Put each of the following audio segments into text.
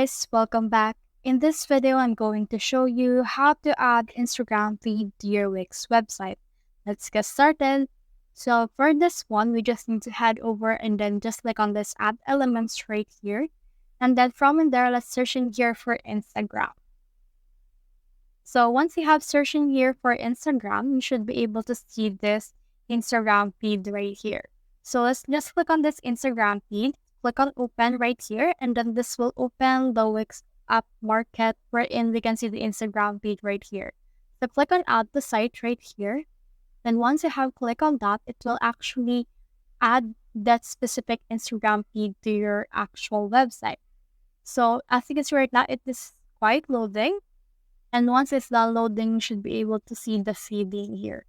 guys, welcome back. In this video, I'm going to show you how to add Instagram feed to your Wix website. Let's get started. So for this one, we just need to head over and then just click on this add elements right here. And then from in there, let's search in here for Instagram. So once you have search in here for Instagram, you should be able to see this Instagram feed right here. So let's just click on this Instagram feed. Click on open right here, and then this will open the Wix app market wherein we can see the Instagram feed right here. So click on add the site right here. Then once you have clicked on that, it will actually add that specific Instagram feed to your actual website. So as you can see right now, it is quite loading. And once it's done loading, you should be able to see the feed in here.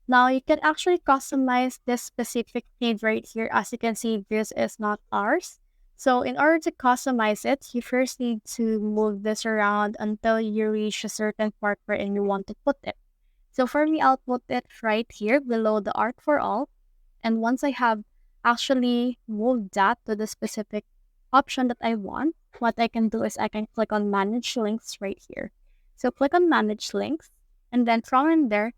Now, you can actually customize this specific feed right here. As you can see, this is not ours. So in order to customize it, you first need to move this around until you reach a certain part wherein you want to put it. So for me, I'll put it right here below the art for all. And once I have actually moved that to the specific option that I want, what I can do is I can click on manage links right here. So click on manage links, and then from in there,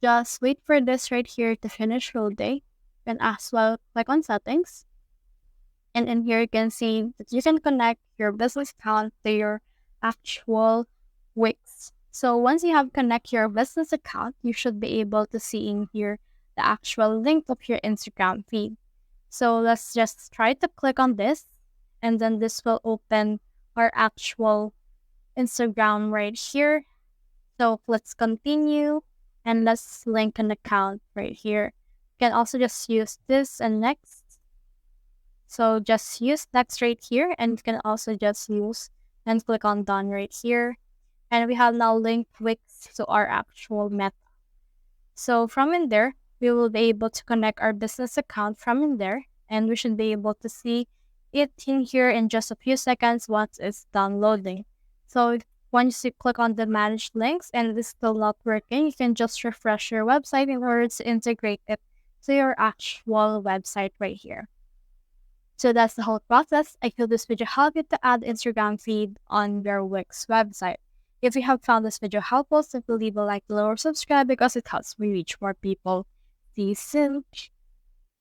just wait for this right here to finish loading. And as well, click on settings. And in here, you can see that you can connect your business account to your actual Wix. So once you have connect your business account, you should be able to see in here the actual link of your Instagram feed. So let's just try to click on this, and then this will open our actual Instagram right here. So let's continue. And let's link an account right here. You can also just use this and next. So just use next right here, and you can also just use and click on done right here. And we have now linked Wix to our actual meta. So from in there, we will be able to connect our business account from in there, and we should be able to see it in here in just a few seconds once it's done loading. So once you click on the manage links and it is still not working, you can just refresh your website in order to integrate it to your actual website right here. So that's the whole process. I hope this video helped you to add Instagram feed on your Wix website. If you have found this video helpful, simply leave a like below or subscribe because it helps me reach more people. See you soon.